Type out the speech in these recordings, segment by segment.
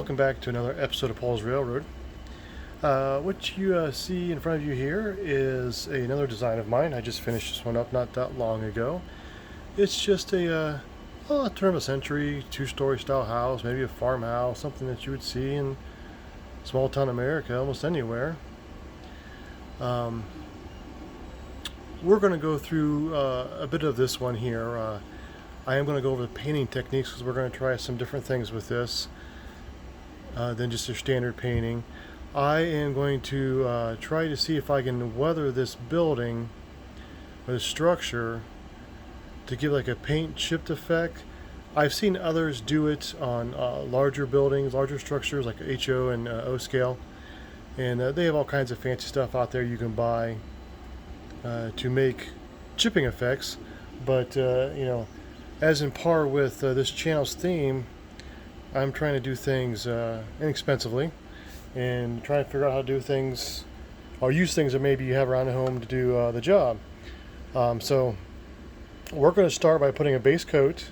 welcome back to another episode of Paul's Railroad. What you see in front of you here is another design of mine. I just finished this one up not that long ago. It's just a turn of a century, two-story style house, maybe a farmhouse, something that you would see in small town America, almost anywhere. We're going to go through a bit of this one here. I am going to go over the painting techniques because we're going to try some different things with this than just a standard painting. I am going to try to see if I can weather this building or the structure to give like a paint chipped effect. I've seen others do it on larger buildings, larger structures like HO and O scale, and they have all kinds of fancy stuff out there you can buy to make chipping effects. But as in par with this channel's theme, I'm trying to do things inexpensively and trying to figure out how to do things or use things that maybe you have around the home to do the job. So we're going to start by putting a base coat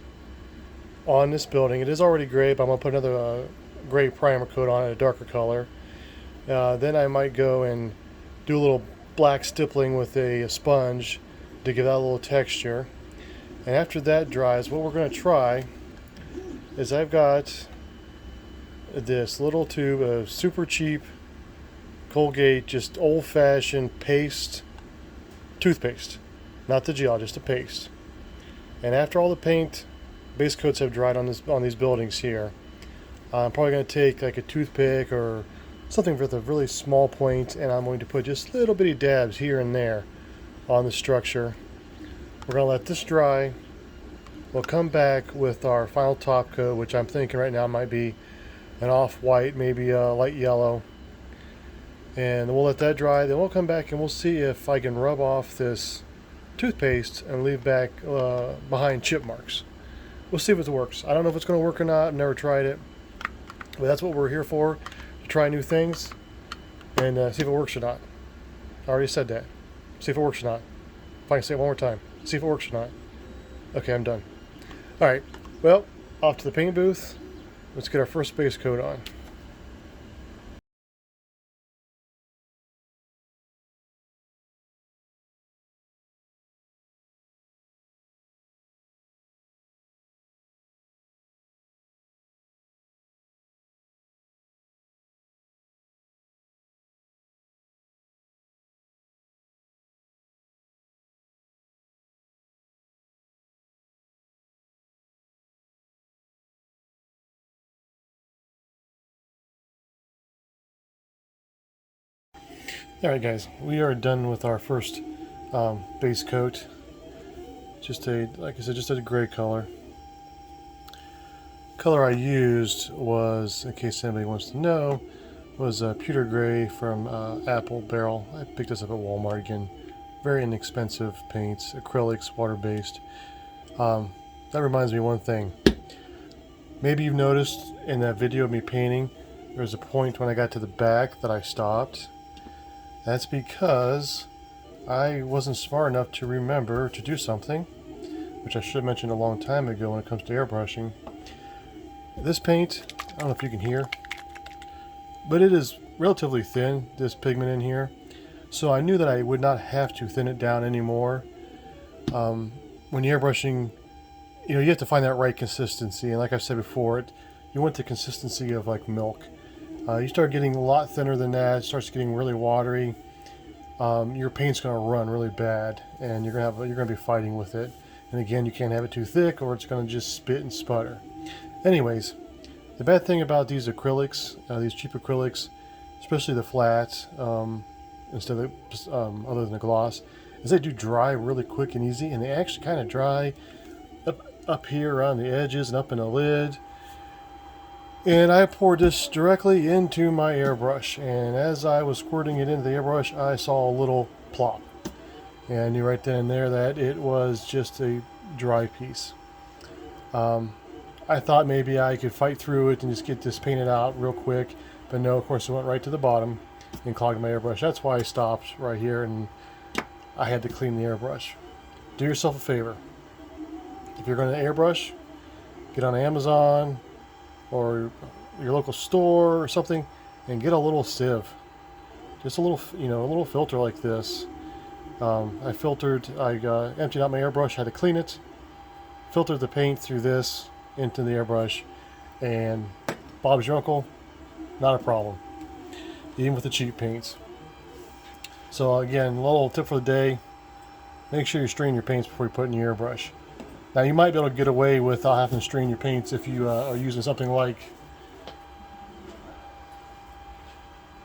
on this building. It is already gray, but I'm going to put another gray primer coat on it, a darker color. Then I might go and do a little black stippling with a sponge to give that a little texture. And after that dries, what we're going to try is I've got this little tube of super cheap Colgate, just old-fashioned paste, toothpaste. Not the gel, just a paste. And after all the paint base coats have dried on these buildings here, I'm probably going to take like a toothpick or something with a really small point, and I'm going to put just little bitty dabs here and there on the structure. We're going to let this dry. We'll come back with our final top coat, which I'm thinking right now might be an off-white, maybe a light yellow. And we'll let that dry. Then we'll come back and we'll see if I can rub off this toothpaste and leave back behind chip marks. We'll see if it works. I don't know if it's going to work or not. I've never tried it. But that's what we're here for, to try new things and see if it works or not. I already said that. See if it works or not. If I can say it one more time. See if it works or not. Okay, I'm done. Alright, well, off to the paint booth. Let's get our first base coat on. Alright guys, we are done with our first base coat. Just like I said, just a gray color. Color I used was, in case anybody wants to know, was pewter gray from Apple Barrel. I picked this up at Walmart again. Very inexpensive paints, acrylics, water-based. That reminds me of one thing. Maybe you've noticed in that video of me painting, there was a point when I got to the back that I stopped. That's because I wasn't smart enough to remember to do something, which I should have mentioned a long time ago when it comes to airbrushing. This paint, I don't know if you can hear, but it is relatively thin, this pigment in here. So I knew that I would not have to thin it down anymore. When you're airbrushing, you have to find that right consistency. And like I've said before, you want the consistency of like milk. You start getting a lot thinner than that, it starts getting really watery. Your paint's going to run really bad, and you're going to be fighting with it. And again, you can't have it too thick, or it's going to just spit and sputter. Anyways, the bad thing about these acrylics, these cheap acrylics, especially the flats, instead of other than the gloss, is they do dry really quick and easy, and they actually kind of dry up here around the edges and up in the lid. And I poured this directly into my airbrush, and as I was squirting it into the airbrush, I saw a little plop. And I knew right then and there that it was just a dry piece. I thought maybe I could fight through it and just get this painted out real quick, but no, of course it went right to the bottom and clogged my airbrush. That's why I stopped right here and I had to clean the airbrush. Do yourself a favor. If you're going to airbrush, get on Amazon or your local store or something and get a little sieve, just a little, a little filter like this. I emptied out my airbrush, had to clean it, filtered the paint through this into the airbrush, and Bob's your uncle, not a problem, even with the cheap paints. So again, a little tip for the day: make sure you strain your paints before you put in your airbrush. Now you might be able to get away without having to strain your paints if you are using something like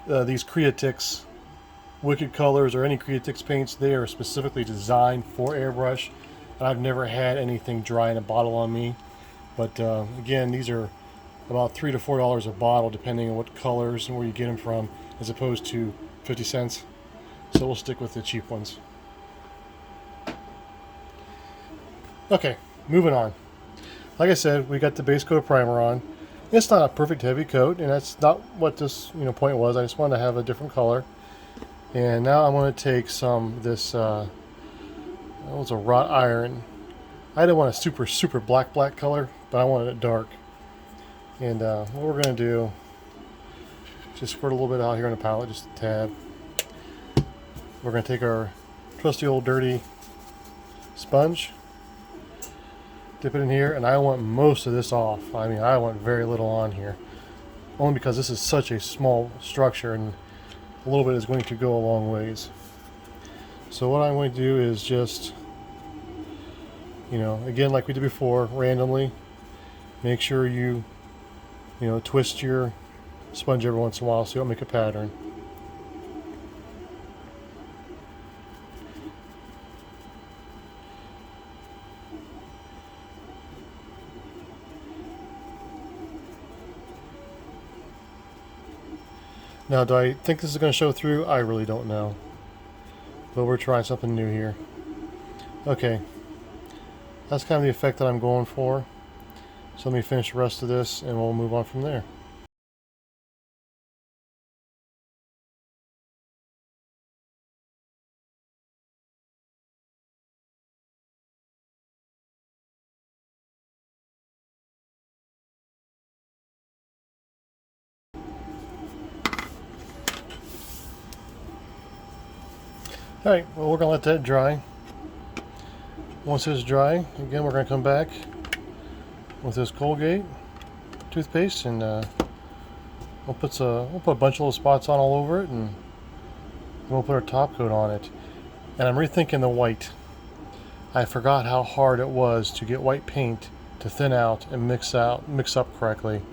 these Creatix Wicked Colors or any Creatix paints. They are specifically designed for airbrush, and I've never had anything dry in a bottle on me. But again, these are about $3 to $4 a bottle, depending on what colors and where you get them from, as opposed to 50 cents. So we'll stick with the cheap ones. Okay, moving on. Like I said, we got the base coat of primer on. It's not a perfect heavy coat, and that's not what this point was. I just wanted to have a different color. And now I'm going to take some of this, it was a wrought iron. I didn't want a super black color, but I wanted it dark. And what we're going to do, just squirt a little bit out here on the palette, just a tad. We're going to take our trusty old dirty sponge, dip it in here, and I want most of this off. I mean, I want very little on here, only because this is such a small structure, and a little bit is going to go a long ways. So what I'm going to do is just, again, like we did before, randomly, make sure you, twist your sponge every once in a while so you don't make a pattern. Now, do I think this is going to show through? I really don't know. But we're trying something new here. Okay. That's kind of the effect that I'm going for. So let me finish the rest of this and we'll move on from there. Alright, well, we're going to let that dry. Once it's dry, again, we're going to come back with this Colgate toothpaste, and we'll put a bunch of little spots on all over it, and we'll put our top coat on it. And I'm rethinking the white. I forgot how hard it was to get white paint to thin out and mix up correctly.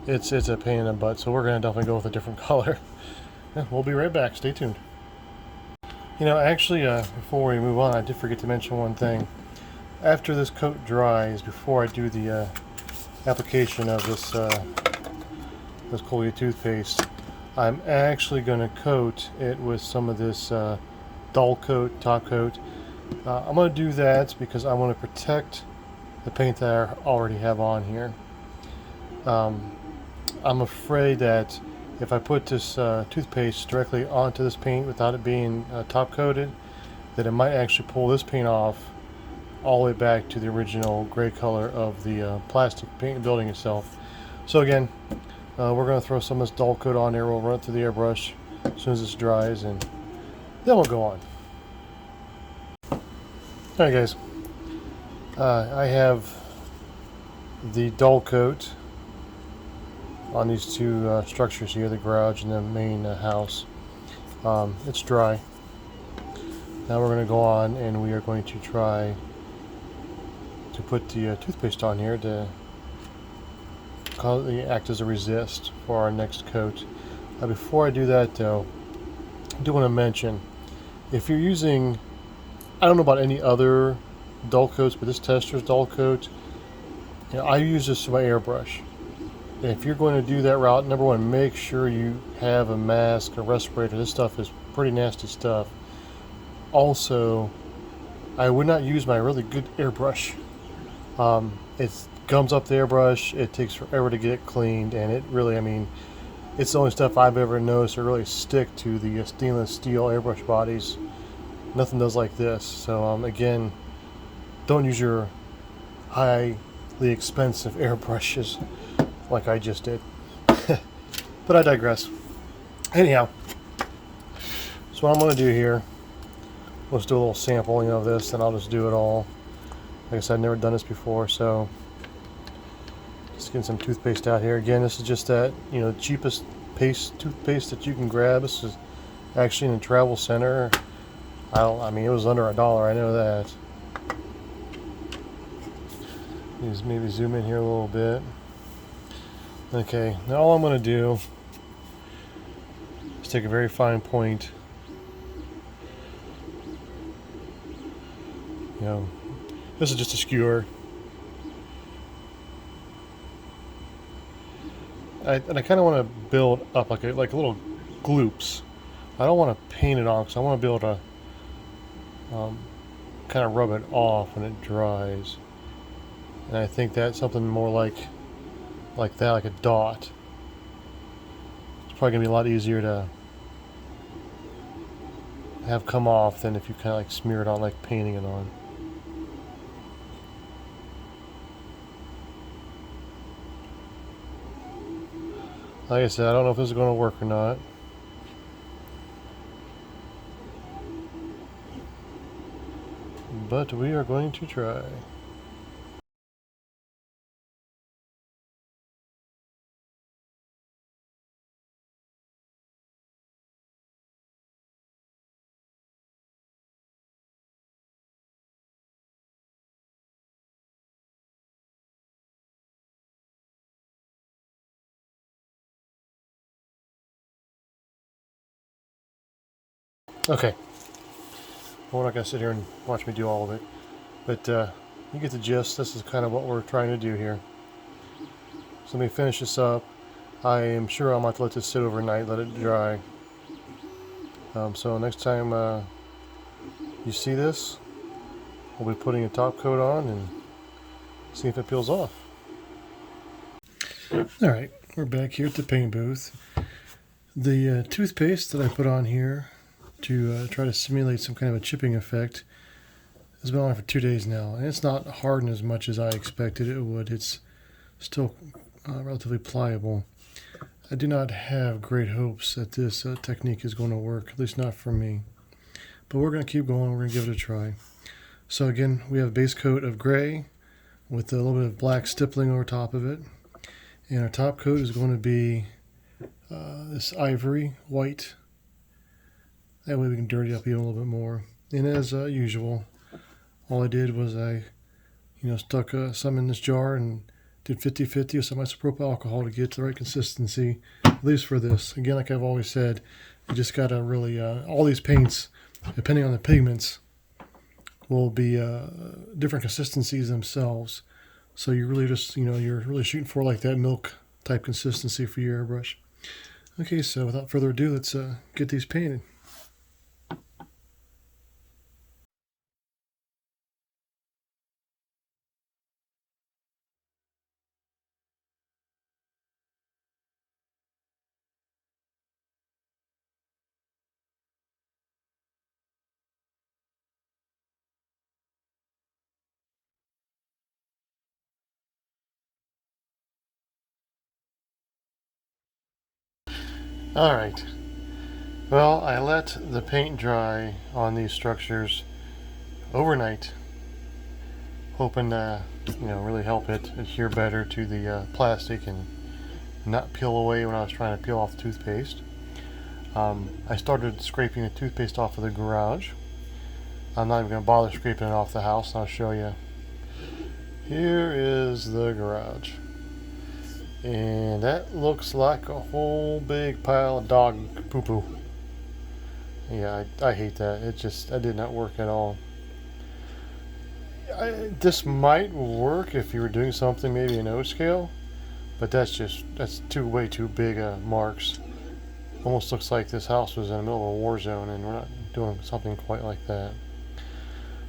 It's a pain in the butt, so we're going to definitely go with a different color. Yeah, we'll be right back. Stay tuned. Actually, before we move on, I did forget to mention one thing. After this coat dries, before I do the application of this Colgate toothpaste, I'm actually going to coat it with some of this dull coat, top coat. I'm going to do that because I want to protect the paint that I already have on here. I'm afraid that if I put this toothpaste directly onto this paint without it being top coated, that it might actually pull this paint off all the way back to the original gray color of the plastic paint building itself. So again, we're going to throw some of this dull coat on there. We'll run it through the airbrush as soon as this dries, and then we'll go on. Alright guys, I have the dull coat on these two structures here, the garage and the main house. It's dry. Now we're going to go on and we are going to try to put the toothpaste on here to act as a resist for our next coat. Before I do that though, I do want to mention, if you're using, I don't know about any other dull coats, but this Tester's dull coat, I use this with my airbrush. And if you're going to do that route, number one, make sure you have a mask, a respirator. This stuff is pretty nasty stuff. Also, I would not use my really good airbrush. It gums up the airbrush, it takes forever to get it cleaned, and it really, it's the only stuff I've ever noticed to really stick to the stainless steel airbrush bodies. Nothing does like this. So again, don't use your highly expensive airbrushes like I just did. But I digress. Anyhow, so what I'm going to do here, let's do a little sampling of this, and I'll just do it all. Like I said, I've never done this before, so just getting some toothpaste out here. Again, this is just that, you know, cheapest toothpaste that you can grab. This is actually in the travel center. I mean, it was under $1. I know that. Just maybe zoom in here a little bit. Okay, now all I'm going to do is take a very fine point. You know, this is just a skewer. And I kind of want to build up like little gloops. I don't want to paint it on because I want to be able to kind of rub it off when it dries. And I think that's something more like that, like a dot. It's probably gonna be a lot easier to have come off than if you kind of like smear it on, like painting it on. Like I said, I don't know if this is going to work or not. But we are going to try. Okay. Well, we're not going to sit here and watch me do all of it. But you get the gist. This is kind of what we're trying to do here. So let me finish this up. I am sure I'm going to let this sit overnight, let it dry. So next time you see this, we'll be putting a top coat on and see if it peels off. Alright, we're back here at the paint booth. The toothpaste that I put on here to try to simulate some kind of a chipping effect has been on for 2 days now, and it's not hardened as much as I expected it would. It's still relatively pliable. I do not have great hopes that this technique is going to work, at least not for me. But we're going to keep going. We're going to give it a try. So again, we have a base coat of gray with a little bit of black stippling over top of it. And our top coat is going to be this ivory white. That way we can dirty up even a little bit more. And as usual, all I did was I stuck some in this jar and did 50-50 with some isopropyl alcohol to get the right consistency, at least for this. Again, like I've always said, you just got to really, all these paints, depending on the pigments, will be different consistencies themselves. So you really just, you're really shooting for like that milk type consistency for your airbrush. Okay, so without further ado, let's get these painted. Alright, well, I let the paint dry on these structures overnight, hoping to really help it adhere better to the plastic and not peel away when I was trying to peel off the toothpaste. I started scraping the toothpaste off of the garage. I'm not even going to bother scraping it off the house, and I'll show you. Here is the garage. And that looks like a whole big pile of dog poo-poo. Yeah, I hate that. That did not work at all. This might work if you were doing something maybe in O-scale, but that's way too big marks. Almost looks like this house was in the middle of a war zone, and we're not doing something quite like that.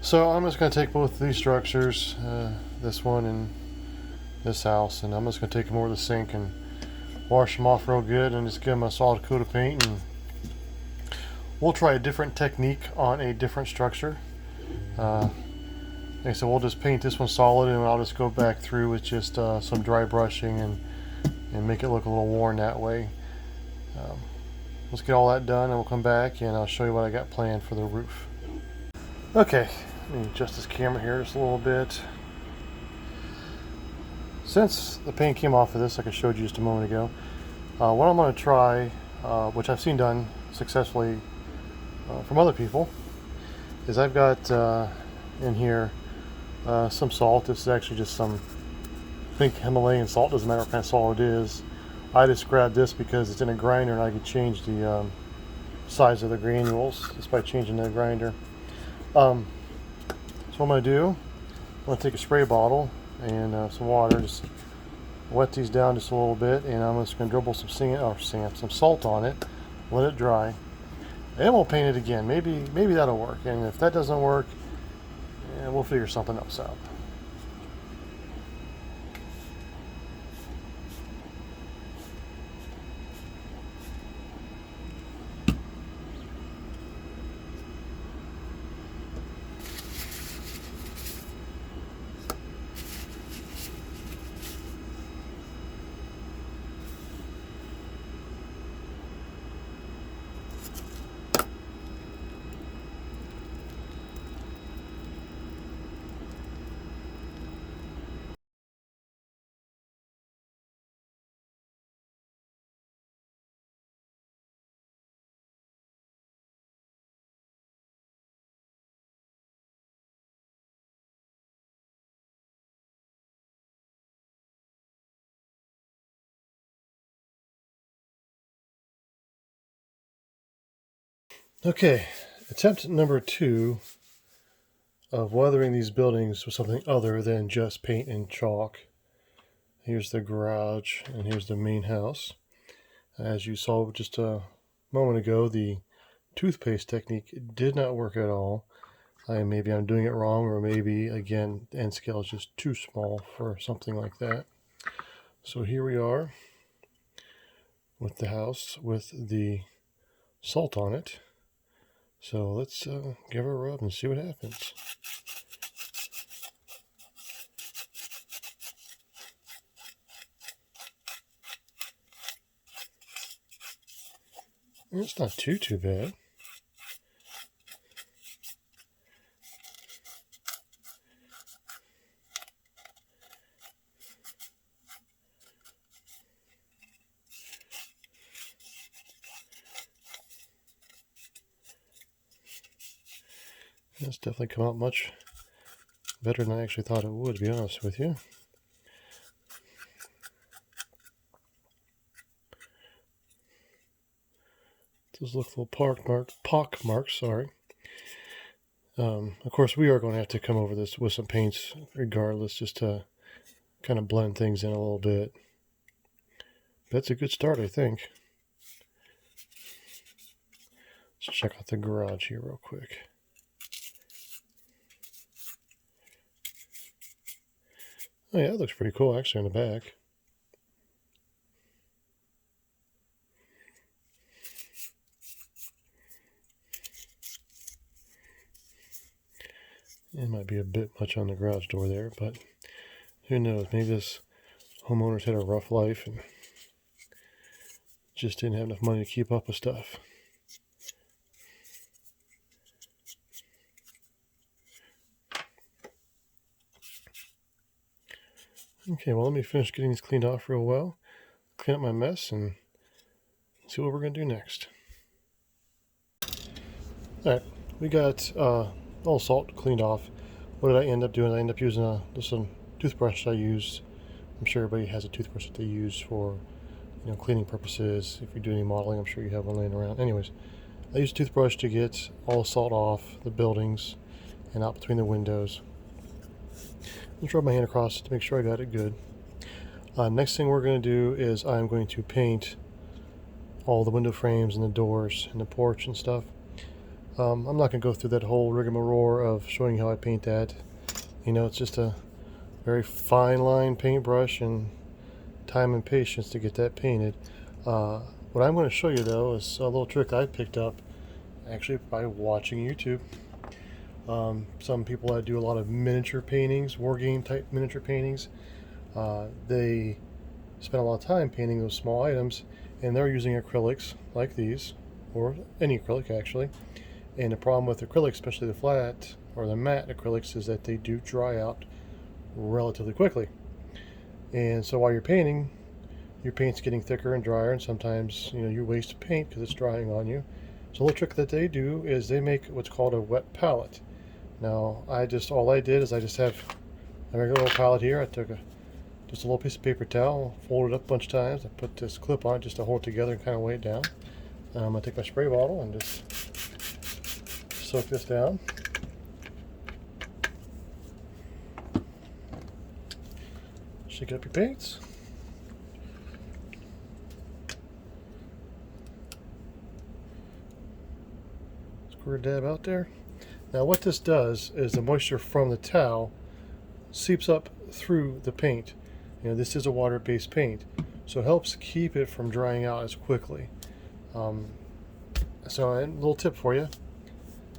So I'm just going to take both of these structures, this one and this house, and I'm just going to take them over to the sink and wash them off real good and just give them a solid coat of paint, and we'll try a different technique on a different structure. Okay, so we'll just paint this one solid, and I'll just go back through with just some dry brushing and make it look a little worn that way. Let's get all that done and we'll come back and I'll show you what I got planned for the roof. Okay, let me adjust this camera here just a little bit. Since the paint came off of this, like I showed you just a moment ago, what I'm going to try, which I've seen done successfully from other people, is I've got in here some salt. This is actually just some, I think, Himalayan salt. Doesn't matter what kind of salt it is. I just grabbed this because it's in a grinder and I could change the size of the granules just by changing the grinder. So what I'm going to do, I'm going to take a spray bottle and some water, just wet these down just a little bit, and I'm just going to dribble some some salt on it, let it dry, and we'll paint it again. Maybe that'll work, and if that doesn't work, we'll figure something else out. Okay, attempt number 2 of weathering these buildings with something other than just paint and chalk. Here's the garage and here's the main house. As you saw just a moment ago, the toothpaste technique did not work at all. Maybe I'm doing it wrong, or maybe, again, the end scale is just too small for something like that. So here we are with the house with the salt on it. So let's give her a rub and see what happens. It's not too bad. It's definitely come out much better than I actually thought it would, to be honest with you. Those look little pock marks, sorry. Of course, we are going to have to come over this with some paints regardless, just to kind of blend things in a little bit. That's a good start, I think. Let's check out the garage here real quick. Oh yeah, that looks pretty cool actually on the back. It might be a bit much on the garage door there, but who knows? Maybe this homeowner's had a rough life and just didn't have enough money to keep up with stuff. Okay, well, let me finish getting these cleaned off real well, clean up my mess, and see what we're going to do next. Alright, we got all salt cleaned off. What did I end up doing? I ended up using some toothbrush I used. I'm sure everybody has a toothbrush that they use for cleaning purposes. If you're doing any modeling, I'm sure you have one laying around. Anyways, I used a toothbrush to get all the salt off the buildings and out between the windows. Just rub my hand across to make sure I got it good. Next thing we're going to do is I'm going to paint all the window frames and the doors and the porch and stuff. I'm not going to go through that whole rigmarole of showing you how I paint that. It's just a very fine line paintbrush and time and patience to get that painted. What I'm going to show you though is a little trick I picked up actually by watching YouTube. Some people that do a lot of miniature paintings, war game type miniature paintings, they spend a lot of time painting those small items, and they're using acrylics like these, or any acrylic actually. And the problem with acrylics, especially the flat or the matte acrylics, is that they do dry out relatively quickly. And so while you're painting, your paint's getting thicker and drier, and sometimes you waste paint because it's drying on you. So a little trick that they do is they make what's called a wet palette. Now all I did is I just have a regular little palette here. I took just a little piece of paper towel, folded it up a bunch of times. I put this clip on it just to hold it together and kind of weigh it down. I'm going to take my spray bottle and just soak this down. Shake up your paints. Squirt a dab out there. Now what this does is the moisture from the towel seeps up through the paint. This is a water-based paint, so it helps keep it from drying out as quickly. So a little tip for you.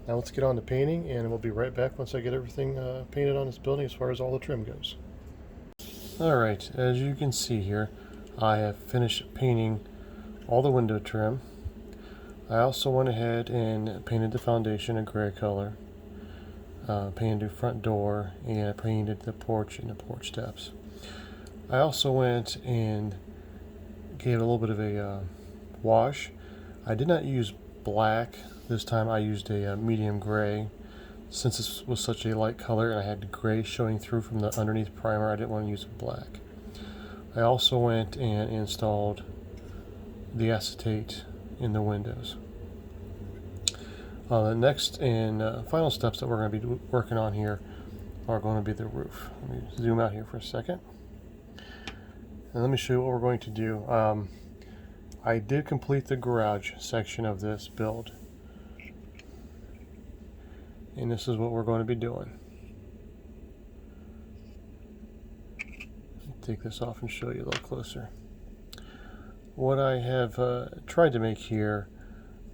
Now let's get on to painting, and we'll be right back once I get everything painted on this building as far as all the trim goes. Alright, as you can see here, I have finished painting all the window trim. I also went ahead and painted the foundation a gray color, painted the front door, and I painted the porch and the porch steps. I also went and gave a little bit of a wash. I did not use black this time. I used a medium gray. Since this was such a light color and I had gray showing through from the underneath primer, I didn't want to use black. I also went and installed the acetate in the windows. The next and final steps that we're going to be working on here are going to be the roof. Let me zoom out here for a second. And let me show you what we're going to do. I did complete the garage section of this build. And this is what we're going to be doing. Take this off and show you a little closer. What I have tried to make here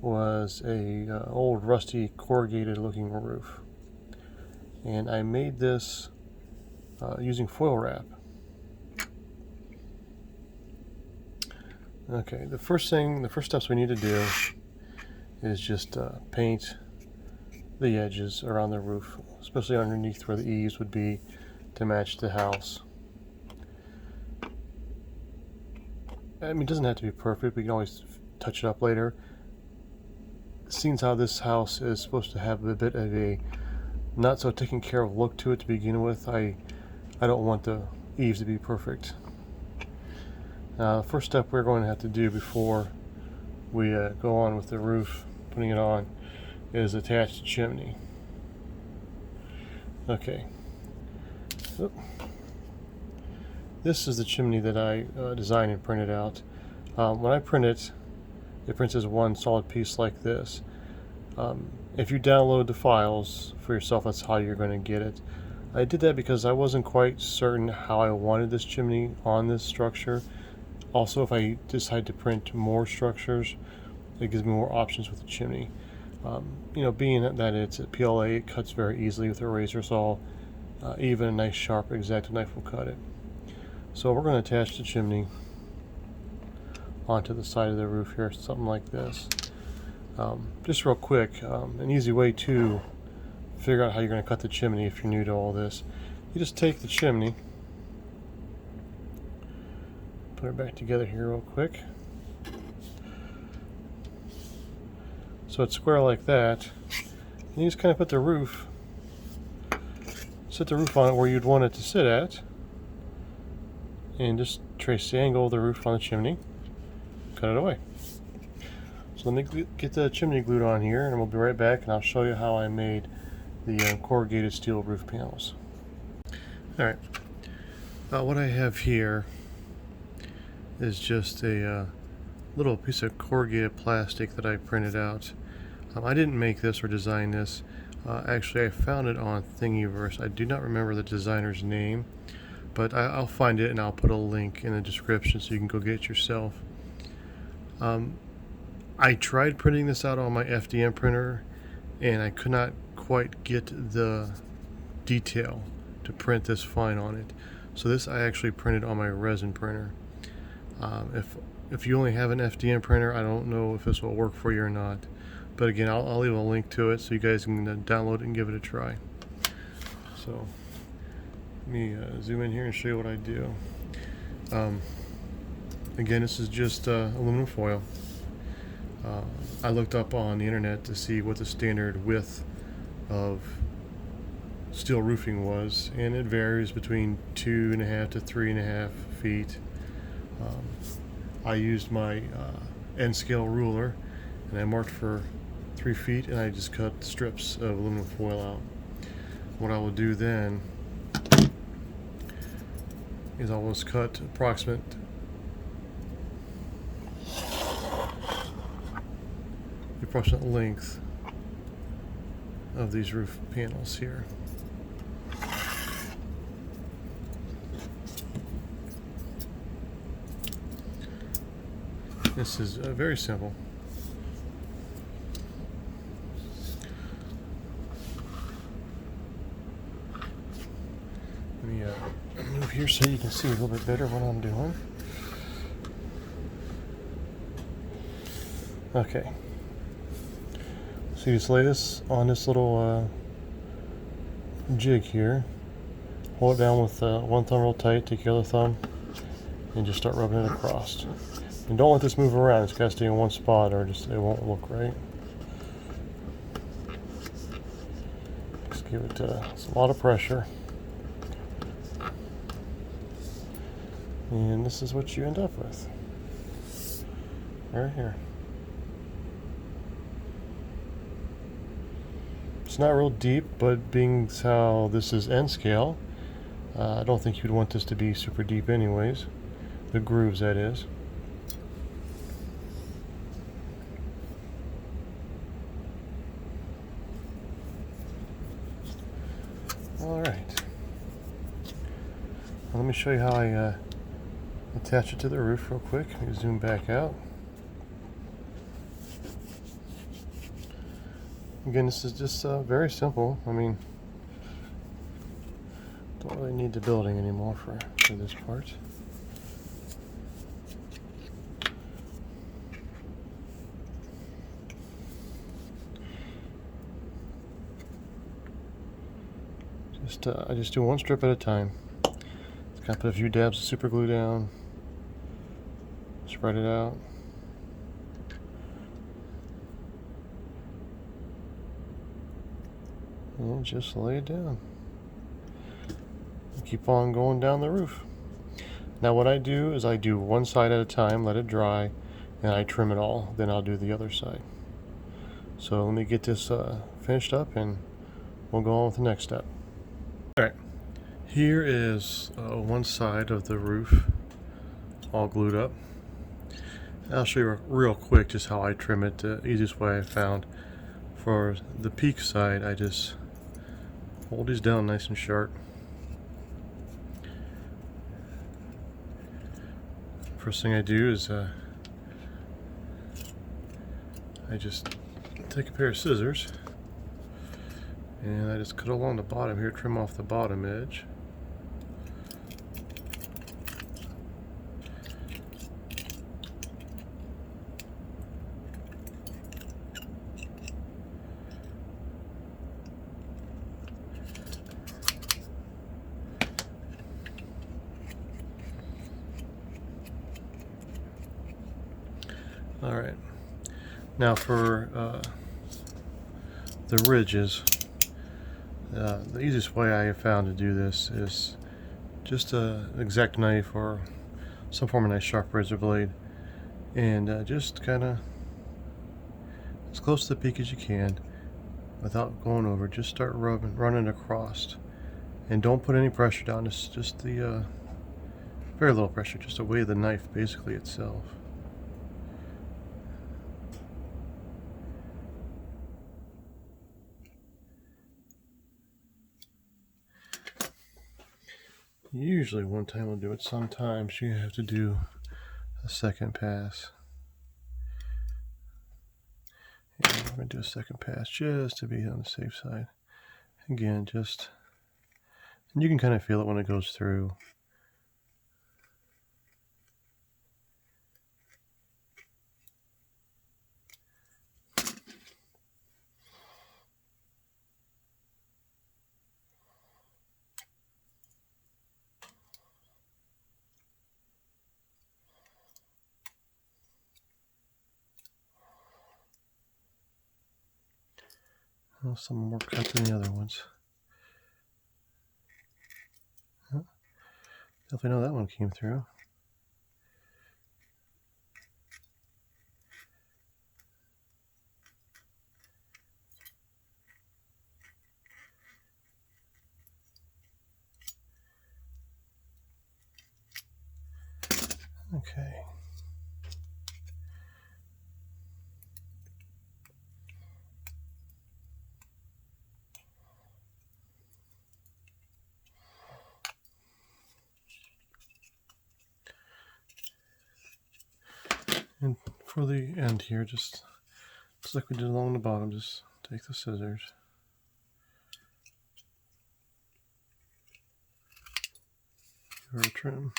was a old rusty corrugated looking roof. And I made this using foil wrap. Okay, the first steps we need to do is just paint the edges around the roof, especially underneath where the eaves would be, to match the house. I mean, it doesn't have to be perfect. We can always touch it up later. Seeing how this house is supposed to have a bit of a not so taken care of look to it to begin with, I don't want the eaves to be perfect. First step we're going to have to do before we go on with the roof, putting it on, is attach the chimney. Okay. Oop. This is the chimney that I designed and printed out. When I print it, it prints as one solid piece like this. If you download the files for yourself, that's how you're going to get it. I did that because I wasn't quite certain how I wanted this chimney on this structure. Also, if I decide to print more structures, it gives me more options with the chimney. Being that it's a PLA, it cuts very easily with a razor saw. Even a nice sharp X-Acto knife will cut it. So we're going to attach the chimney onto the side of the roof here, something like this. Just real quick, an easy way to figure out how you're going to cut the chimney if you're new to all this. You just take the chimney, put it back together here real quick. So it's square like that. And you just kind of put the roof, set the roof on it where you'd want it to sit at, and just trace the angle of the roof on the chimney, cut it away. So let me get the chimney glued on here, and we'll be right back, and I'll show you how I made the corrugated steel roof panels. Alright, what I have here is just a little piece of corrugated plastic that I printed out. I didn't make this or design this. Actually, I found it on Thingiverse. I do not remember the designer's name, but I'll find it and I'll put a link in the description so you can go get it yourself. I tried printing this out on my FDM printer, and I could not quite get the detail to print this fine on it. So this I actually printed on my resin printer. If you only have an FDM printer, I don't know if this will work for you or not. But again, I'll leave a link to it so you guys can download it and give it a try. So let me zoom in here and show you what I do. Again, this is just aluminum foil. I looked up on the internet to see what the standard width of steel roofing was, and it varies between 2.5 to 3.5 feet. I used my end scale ruler and I marked for 3 feet, and I just cut strips of aluminum foil out. What I will do then is I will cut approximate length of these roof panels here. This is very simple. Let me move here so you can see a little bit better what I'm doing. Okay. So you just lay this on this little jig here. Hold it down with one thumb real tight, take your other thumb, and just start rubbing it across. And don't let this move around, it's got to stay in one spot or it won't look right. Just give it a lot of pressure. And this is what you end up with. Right here. It's not real deep, but being how this is end scale, I don't think you'd want this to be super deep anyways. The grooves, that is. Alright. Let me show you how I attach it to the roof real quick. Let me zoom back out. Again, this is just very simple. I mean, don't really need the building anymore for this part. I just do one strip at a time. Just kind of put a few dabs of super glue down, spread it out. And just lay it down. Keep on going down the roof. Now what I do is I do one side at a time, let it dry, and I trim it all. Then I'll do the other side. So let me get this finished up and we'll go on with the next step. Alright, here is one side of the roof all glued up. I'll show you real quick just how I trim it. The easiest way I found. For the peak side, I just hold these down nice and sharp. First thing I do is I just take a pair of scissors and I just cut along the bottom here, trim off the bottom edge. Alright, now for the ridges, the easiest way I have found to do this is just an exact knife or some form of nice sharp razor blade, and just kind of as close to the peak as you can without going over. Just start running across, and don't put any pressure down. It's just the very little pressure, just the weight of the knife basically itself. Usually one time will do it. Sometimes you have to do a second pass. Yeah, I'm going to do a second pass just to be on the safe side. Again, just, and you can kind of feel it when it goes through. Well, some more cut than the other ones. Oh, definitely know that one came through. Okay. And for the end here, just like we did along the bottom, just take the scissors. Give her a trim.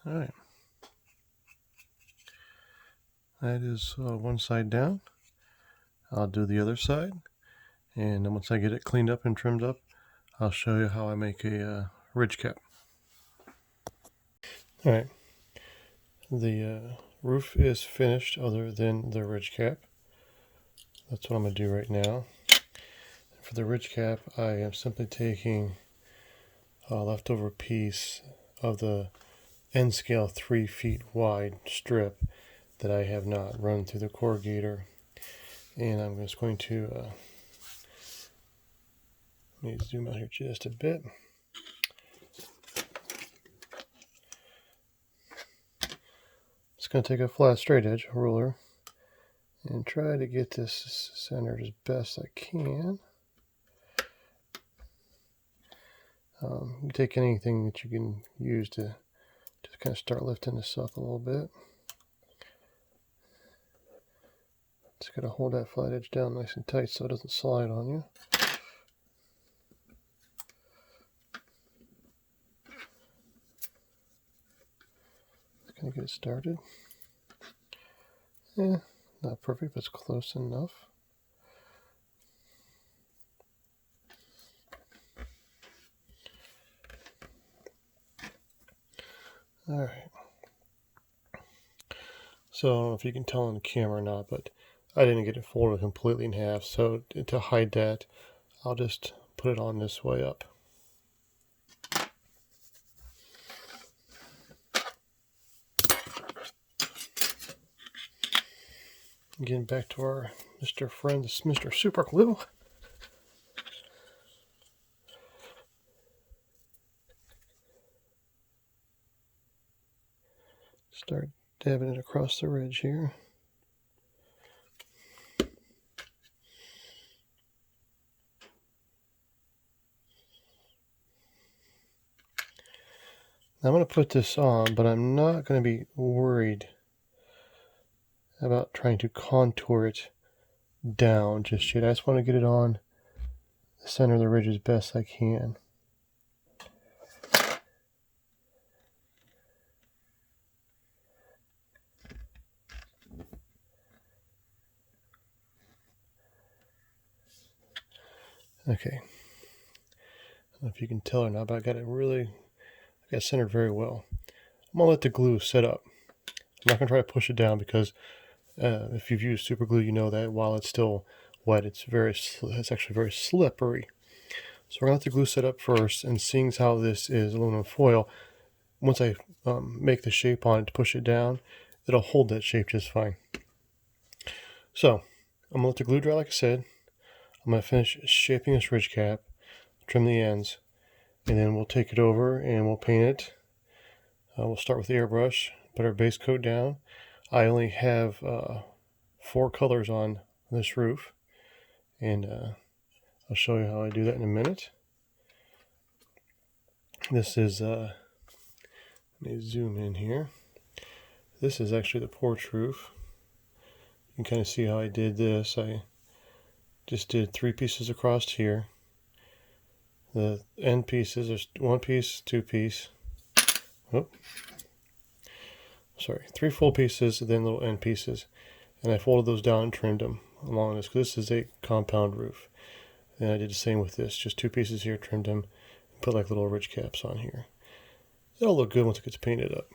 All right. That is one side down. I'll do the other side, and then once I get it cleaned up and trimmed up, I'll show you how I make a ridge cap. All right, the roof is finished other than the ridge cap. That's what I'm going to do right now. For the ridge cap, I am simply taking a leftover piece of the end scale 3 feet wide strip that I have not run through the corrugator, and I'm just going to let me zoom out here just a bit. Just going to take a flat straight edge ruler and try to get this centered as best I can. You take anything that you can use to just kind of start lifting this up a little bit. Just got to hold that flat edge down nice and tight so it doesn't slide on you. Just going to get it started. Yeah, not perfect, but it's close enough. All right. So I don't know if you can tell on the camera or not, but I didn't get it folded completely in half. So to hide that, I'll just put it on this way up. Getting back to our Mr. Friend, this Mr. Super Glue. Start dabbing it across the ridge here. Now I'm going to put this on, but I'm not going to be worried about trying to contour it down just yet. I just want to get it on the center of the ridge as best I can. Okay. I don't know if you can tell or not, but I got it centered very well. I'm going to let the glue set up. I'm not going to try to push it down because if you've used super glue, you know that while it's still wet, it's actually very slippery. So we're going to let the glue set up first, and seeing as how this is aluminum foil, once I make the shape on it to push it down, it'll hold that shape just fine. So I'm going to let the glue dry like I said. I'm going to finish shaping this ridge cap, trim the ends, and then we'll take it over and we'll paint it. We'll start with the airbrush, put our base coat down. I only have 4 colors on this roof, and I'll show you how I do that in a minute. This is, let me zoom in here. This is actually the porch roof. You can kind of see how I did this. I just did 3 pieces across here. The end pieces, there's 1 piece, 2 piece. Oh, sorry, 3 full pieces, and then little end pieces. And I folded those down and trimmed them along this, because this is a compound roof. And I did the same with this, just 2 pieces here, trimmed them, put like little ridge caps on here. It'll look good once it gets painted up.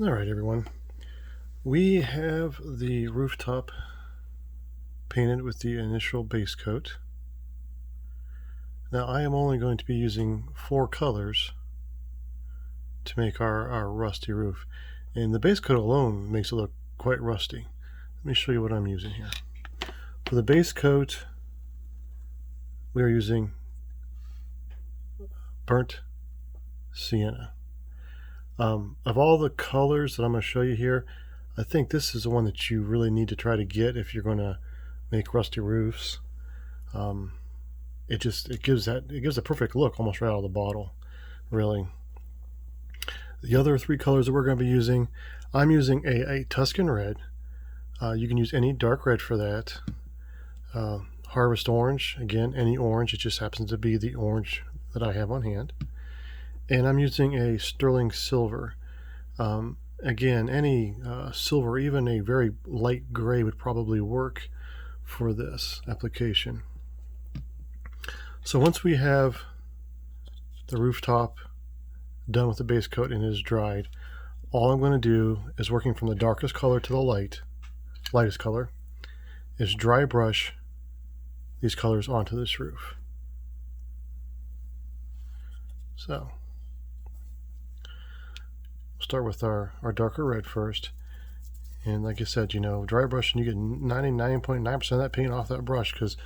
All right, everyone. We have the rooftop painted with the initial base coat. Now I am only going to be using 4 colors to make our rusty roof. And the base coat alone makes it look quite rusty. Let me show you what I'm using here. For the base coat, we are using burnt sienna. Of all the colors that I'm going to show you here, I think this is the one that you really need to try to get if you're going to make rusty roofs. It gives a perfect look almost right out of the bottle, really. The other 3 colors that we're going to be using, I'm using a Tuscan red. You can use any dark red for that. Harvest orange, again, any orange. It just happens to be the orange that I have on hand. And I'm using a sterling silver. Again, any silver, even a very light gray would probably work for this application. So once we have the rooftop done with the base coat and it is dried, all I'm going to do is, working from the darkest color to the lightest color, is dry brush these colors onto this roof. So start with our darker red first, and like I said, dry brush and you get 99.9% of that paint off that brush, because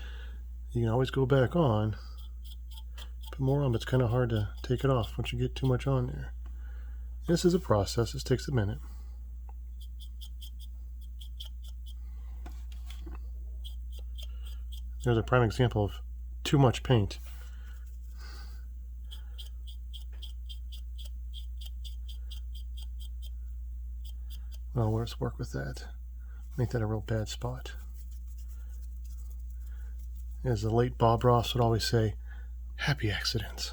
you can always go back on, put more on, but it's kind of hard to take it off once you get too much on there. This is a process. This takes a minute. There's a prime example of too much paint. Well, let's work with that. Make that a real bad spot. As the late Bob Ross would always say, happy accidents.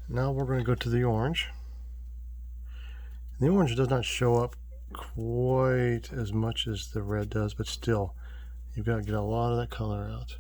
Now we're going to go to the orange. The orange does not show up quite as much as the red does, but still, you've got to get a lot of that color out.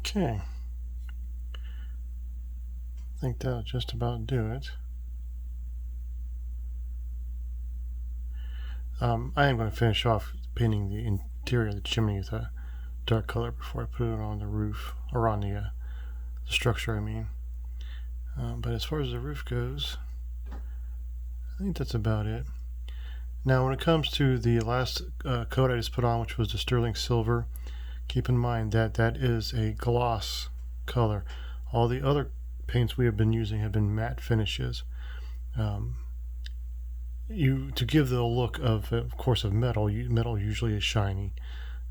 Okay, I think that'll just about do it. I am going to finish off painting the interior of the chimney with a dark color before I put it on the roof, or on the structure, I mean. But as far as the roof goes, I think that's about it. Now when it comes to the last coat I just put on, which was the sterling silver, keep in mind that that is a gloss color. All the other paints we have been using have been matte finishes. To give the look of course, of metal, metal usually is shiny.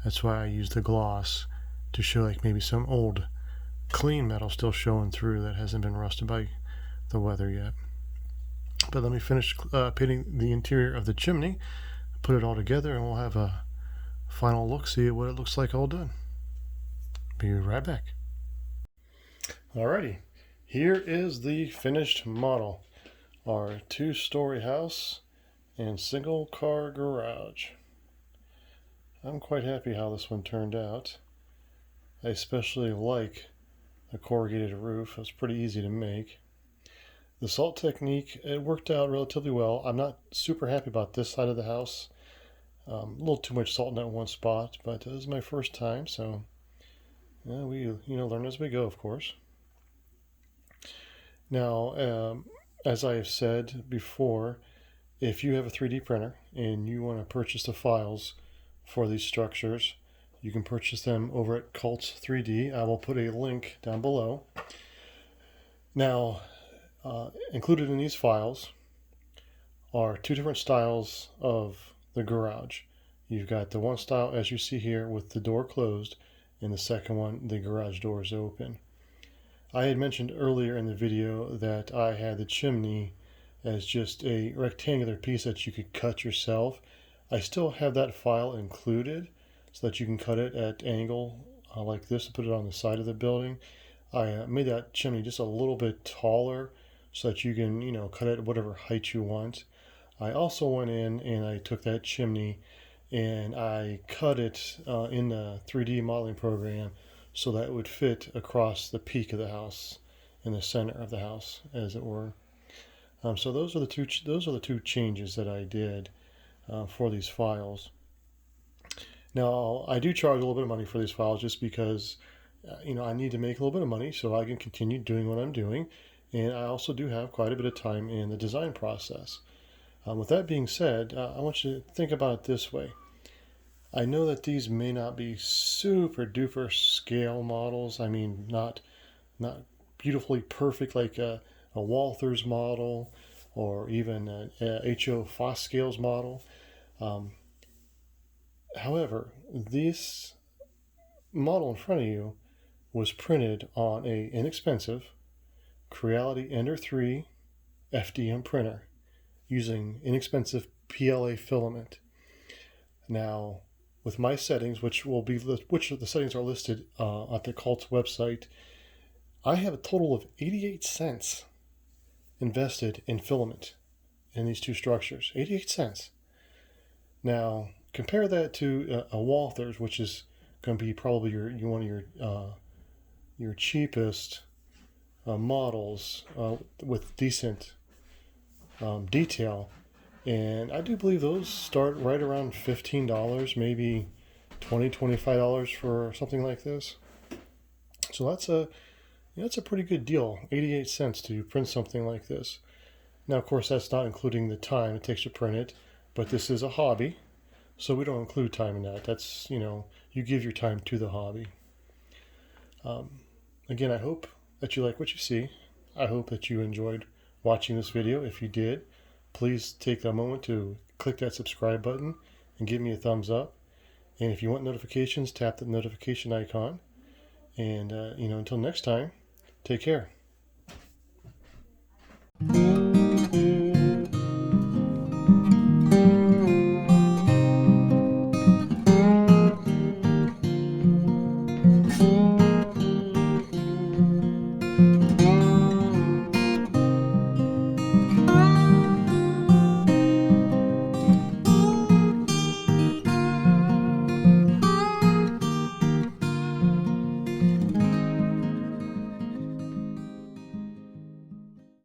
That's why I use the gloss, to show like maybe some old clean metal still showing through that hasn't been rusted by the weather yet. But let me finish painting the interior of the chimney, put it all together, and we'll have a final look, see what it looks like all done. Be right back. Alrighty, here is the finished model. Our 2-story house and single car garage. I'm quite happy how this one turned out. I especially like the corrugated roof. It was pretty easy to make. The salt technique, it worked out relatively well. I'm not super happy about this side of the house. A little too much salt in that one spot, but this is my first time, so we learn as we go, of course. Now, as I have said before, if you have a 3D printer and you want to purchase the files for these structures, you can purchase them over at Cults 3D. I will put a link down below. Now, included in these files are two different styles of the garage. You've got the one style, as you see here, with the door closed, and the second one, the garage door is open. I had mentioned earlier in the video that I had the chimney as just a rectangular piece that you could cut yourself. I still have that file included so that you can cut it at angle like this to put it on the side of the building. I made that chimney just a little bit taller so that you can, cut it at whatever height you want. I also went in and I took that chimney and I cut it in the 3D modeling program so that it would fit across the peak of the house, in the center of the house, as it were. So those are the two changes that I did for these files. Now, I do charge a little bit of money for these files just because I need to make a little bit of money so I can continue doing what I'm doing, and I also do have quite a bit of time in the design process. With that being said, I want you to think about it this way. I know that these may not be super duper scale models. I mean, not beautifully perfect like a Walther's model or even a H.O. Foscale's model. However, this model in front of you was printed on a inexpensive Creality Ender 3 FDM printer using inexpensive PLA filament. Now, with my settings, which the settings are listed at the Cult's website, I have a total of 88 cents invested in filament in these two structures. 88 cents. Now, compare that to a Walther's, which is going to be probably one of your cheapest models with decent detail. And I do believe those start right around $15, maybe $20, $25 for something like this. So that's a pretty good deal, 88 cents to print something like this. Now, of course, that's not including the time it takes to print it, but this is a hobby, so we don't include time in that. That's, you give your time to the hobby. Again, I hope that you like what you see. I hope that you enjoyed watching this video. If you did, please take a moment to click that subscribe button and give me a thumbs up. And if you want notifications, tap the notification icon. And, until next time, take care.